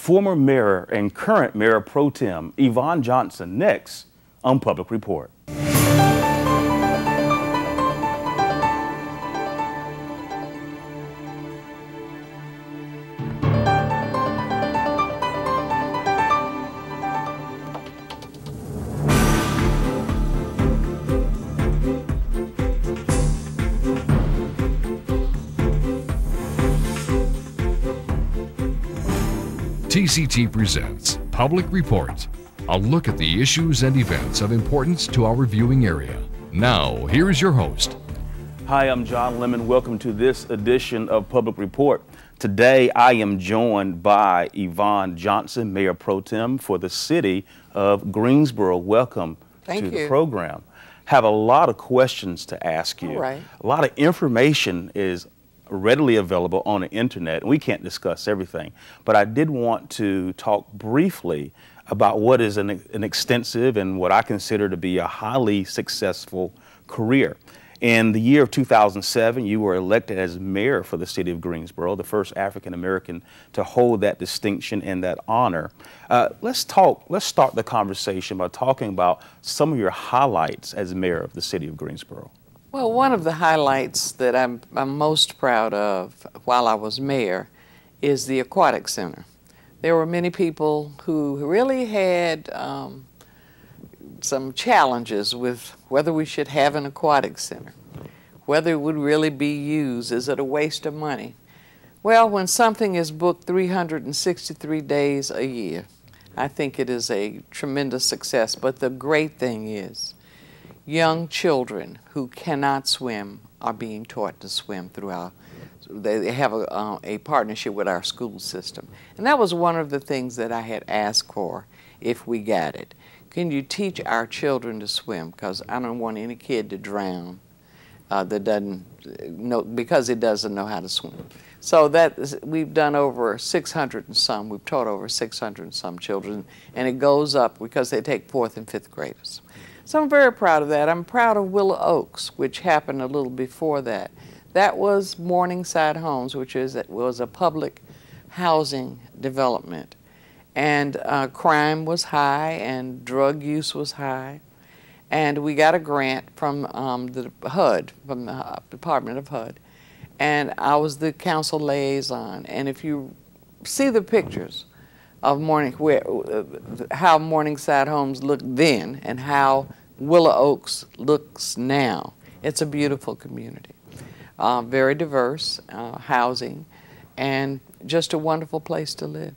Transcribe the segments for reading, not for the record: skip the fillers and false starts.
former mayor and current Mayor Pro Tem Yvonne Johnson next on Public Report. TCT presents Public Report, a look at the issues and events of importance to our viewing area. Now, here is your host. Hi, I'm John Lemon. Welcome to this edition of Public Report. Today, I am joined by Yvonne Johnson, Mayor Pro Tem for the City of Greensboro. Welcome to the program. Have a lot of questions to ask you. All right. A lot of information is readily available on the internet, and we can't discuss everything. But I did want to talk briefly about what is an extensive and what I consider to be a highly successful career. In the year of 2007, you were elected as mayor for the City of Greensboro, the first African American to hold that distinction and that honor. Let's start the conversation by talking about some of your highlights as mayor of the City of Greensboro. Well, one of the highlights that I'm most proud of while I was mayor is the Aquatic Center. There were many people who really had some challenges with whether we should have an aquatic center, whether it would really be used, is it a waste of money? Well, when something is booked 363 days a year, I think it is a tremendous success. But the great thing is, young children who cannot swim are being taught to swim through they have a partnership with our school system. And that was one of the things that I had asked for if we got it. Can you teach our children to swim? Because I don't want any kid to drown that doesn't know, because it doesn't know how to swim. So we've done over 600 and some, we've taught over 600 and some children, and it goes up because they take 4th and 5th graders. So I'm very proud of that. I'm proud of Willow Oaks, which happened a little before that. That was Morningside Homes, which was a public housing development. And crime was high and drug use was high. And we got a grant from the HUD, from the Department of HUD. And I was the council liaison. And if you see the pictures of how Morningside Homes looked then and how Willow Oaks looks now, it's a beautiful community. Very diverse housing and just a wonderful place to live.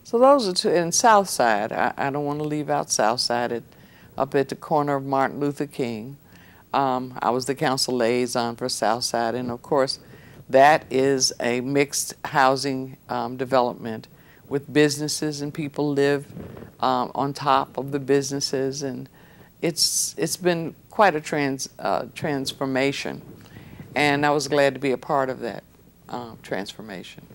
So those are two. In Southside, I don't want to leave out Southside, up at the corner of Martin Luther King. I was the council liaison for Southside, and of course that is a mixed housing development with businesses, and people live on top of the businesses, and it's been quite a transformation, and I was glad to be a part of that transformation.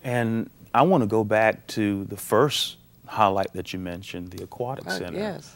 And I want to go back to the first highlight that you mentioned, the Aquatic Center. Yes.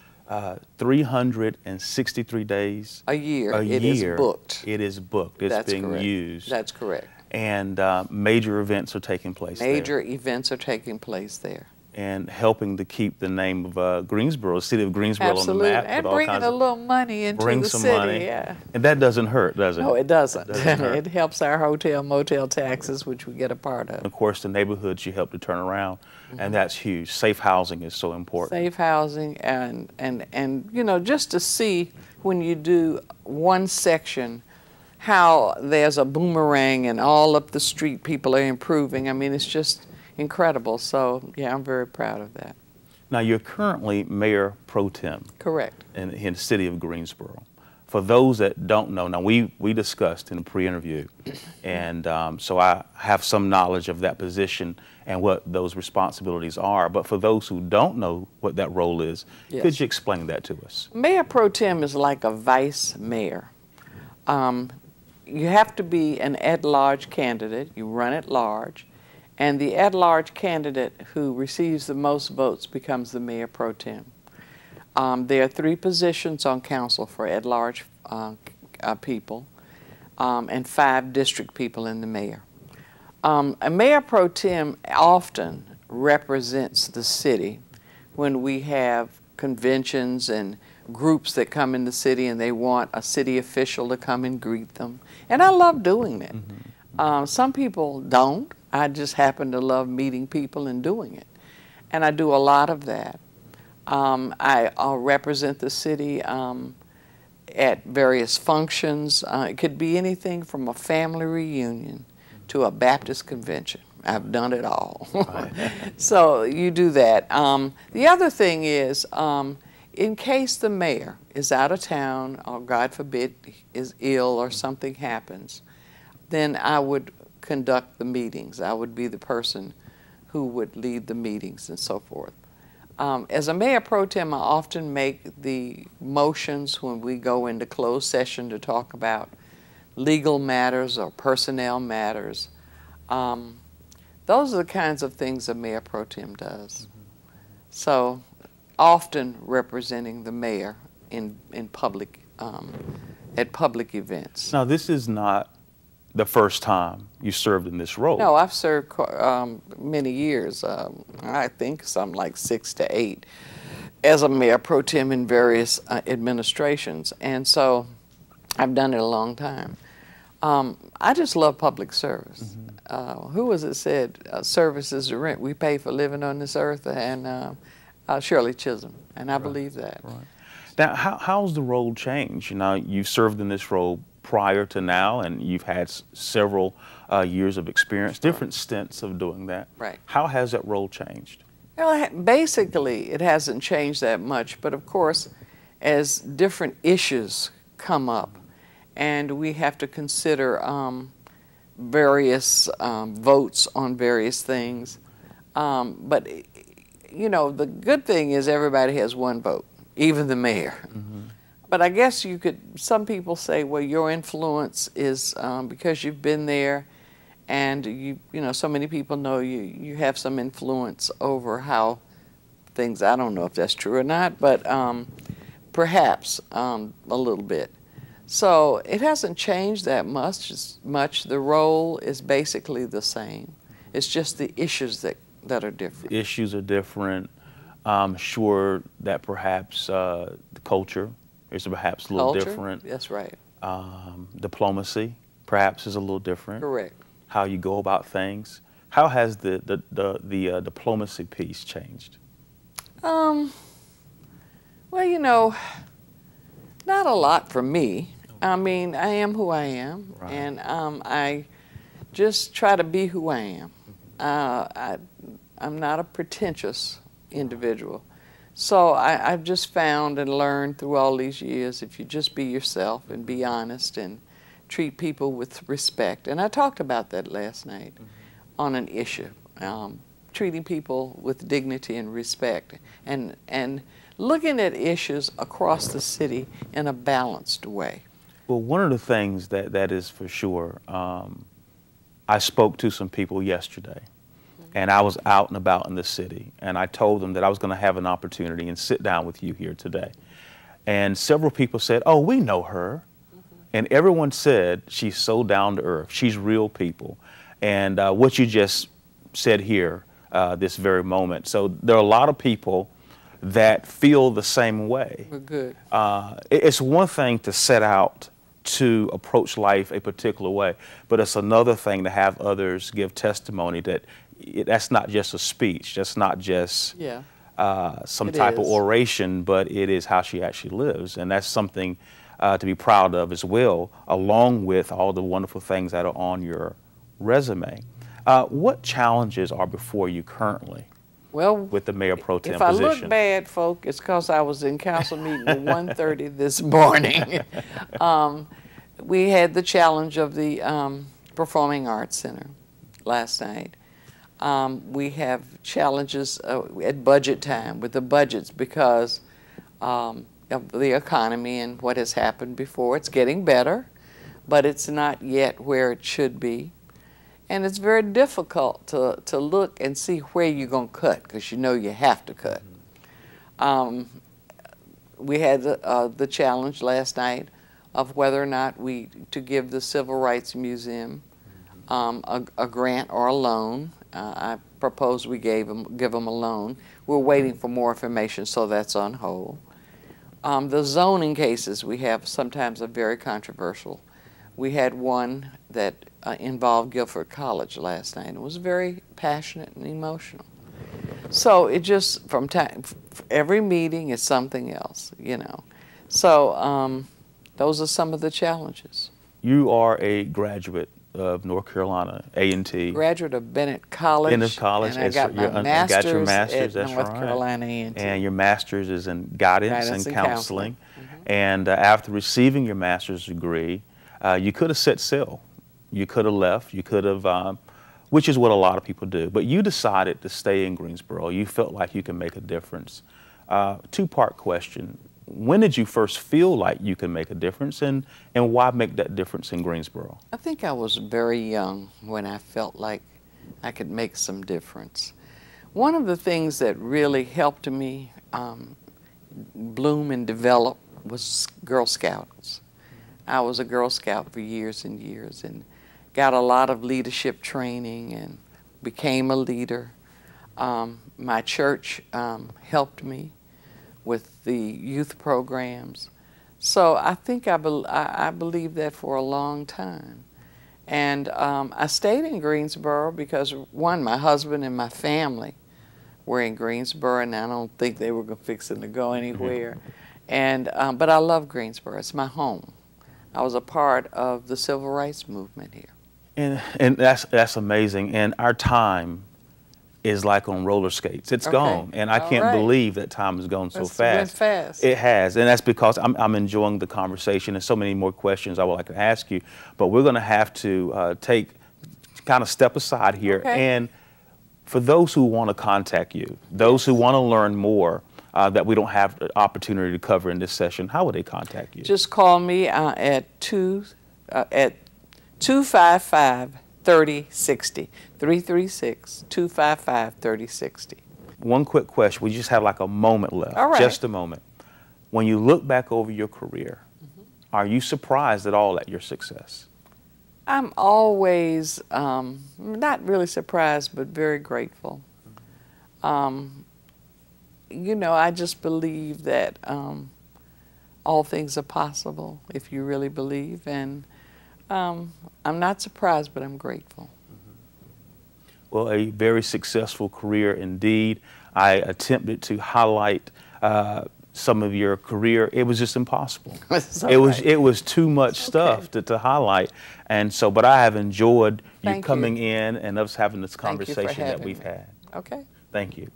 363 days a year. It is booked. It is booked. It's That's being correct. used. That's correct. And major events are taking place Major there. events are taking place there. And helping to keep the name of Greensboro, City of Greensboro, Absolutely. on the map. And bringing a little money into the some city. Money. Yeah. And that doesn't hurt, does it? No, it doesn't. Hurt. It helps our hotel, motel taxes, which we get a part of. Of course, the neighborhoods you help to turn around, and that's huge. Safe housing is so important. Safe housing, and you know, just to see when you do one section, how there's a boomerang and all up the street people are improving. I mean, it's just incredible. So yeah, I'm very proud of that. Now, you're currently Mayor Pro Tem. Correct. In the City of Greensboro. For those that don't know, now we discussed in a pre-interview, and so I have some knowledge of that position and what those responsibilities are. But for those who don't know what that role is, Yes. Could you explain that to us? Mayor Pro Tem is like a vice mayor. You have to be an at-large candidate. You run at large. And the at-large candidate who receives the most votes becomes the Mayor Pro Tem. There are 3 positions on council for at-large people and 5 district people in the mayor. A Mayor Pro Tem often represents the city when we have conventions and groups that come in the city and they want a city official to come and greet them. And I love doing that. Some people don't. I just happen to love meeting people and doing it. And I do a lot of that. I'll represent the city at various functions. It could be anything from a family reunion to a Baptist convention. I've done it all. Right. So you do that. The other thing is, in case the mayor is out of town or God forbid is ill or something happens, then I would conduct the meetings. I would be the person who would lead the meetings and so forth. As a Mayor Pro Tem, I often make the motions when we go into closed session to talk about legal matters or personnel matters. Those are the kinds of things a Mayor Pro Tem does. So often representing the mayor in public, at public events. Now, this is not the first time you served in this role. No, I've served many years, I think something like 6 to 8, as a Mayor Pro Tem in various administrations. And so I've done it a long time. I just love public service. Who was it said, service is the rent we pay for living on this earth? And Shirley Chisholm, and I believe that. Right. Now, how's the role changed? You know, you've served in this role prior to now, and you've had several years of experience, different stints of doing that. Right. How has that role changed? Well, basically, it hasn't changed that much, but of course, as different issues come up, and we have to consider various votes on various things. But, you know, the good thing is everybody has one vote, even the mayor. But I guess you could, some people say, well, your influence is because you've been there and you know, so many people know you have some influence over how things, I don't know if that's true or not, but perhaps a little bit. So it hasn't changed that much. The role is basically the same. It's just the issues that are different. The issues are different. I'm sure that perhaps the culture is perhaps a little different. That's right. Diplomacy perhaps is a little different. Correct. How you go about things. How has the diplomacy piece changed? Well, you know, not a lot for me. I mean, I am who I am, right. And I just try to be who I am. I'm not a pretentious individual. So I've just found and learned through all these years, if you just be yourself and be honest and treat people with respect. And I talked about that last night on an issue, treating people with dignity and respect, and looking at issues across the city in a balanced way. Well, one of the things that is for sure, I spoke to some people yesterday, and I was out and about in the city, and I told them that I was going to have an opportunity and sit down with you here today. And several people said, oh, we know her. And everyone said, she's so down to earth. She's real people. And what you just said here, this very moment. So there are a lot of people that feel the same way. We're good. It's one thing to set out to approach life a particular way, but it's another thing to have others give testimony that that's not just a speech, that's not just some type of oration, but it is how she actually lives. And that's something to be proud of as well, along with all the wonderful things that are on your resume. What challenges are before you currently with the Mayor Pro Tem position? If I look bad, folk, it's because I was in council meeting at 1:30 this morning. We had the challenge of the Performing Arts Center last night. We have challenges at budget time with the budgets because of the economy and what has happened before. It's getting better, but it's not yet where it should be. And it's very difficult to look and see where you're going to cut, because you know you have to cut. We had the challenge last night of whether or not to give the Civil Rights Museum a grant or a loan. I proposed we give them a loan. We're waiting for more information, so that's on hold. The zoning cases we have sometimes are very controversial. We had one that involved Guilford College last night. It was very passionate and emotional. So it just, from time, every meeting is something else, you know. So those are some of the challenges. You are a graduate of North Carolina A&T. Graduate of Bennett College. Bennett College. And I got my master's, got your master's at that's North right. Carolina A&T. And your master's is in guidance and counseling. Mm-hmm. And after receiving your master's degree, you could have set sail. You could have left. You could have, which is what a lot of people do. But you decided to stay in Greensboro. You felt like you can make a difference. Two-part question. When did you first feel like you could make a difference, and why make that difference in Greensboro? I think I was very young when I felt like I could make some difference. One of the things that really helped me bloom and develop was Girl Scouts. I was a Girl Scout for years and years and got a lot of leadership training and became a leader. My church helped me with the youth programs. So I think I believed that for a long time. And I stayed in Greensboro because, one, my husband and my family were in Greensboro, and I don't think they were fixing to go anywhere. And, but I love Greensboro. It's my home. I was a part of the civil rights movement here. And that's amazing. And our time is like on roller skates. It's gone. And I can't believe that time has gone so fast. It went fast. It has. And that's because I'm enjoying the conversation. And so many more questions I would like to ask you. But we're going to have to kind of step aside here. And for those who want to contact you, those who want to learn more that we don't have the opportunity to cover in this session, how would they contact you? Just call me at 255-3060, 336-255-3060. One quick question. We just have like a moment left. All right. Just a moment. When you look back over your career, are you surprised at all at your success? I'm always not really surprised, but very grateful. You know, I just believe that all things are possible if you really believe, and I'm not surprised, but I'm grateful. Well, a very successful career indeed. I attempted to highlight some of your career. It was just impossible. It was too much stuff to highlight, and so. But I have enjoyed you coming in and us having this conversation that we've had. Okay. Thank you.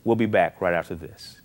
We'll be back right after this.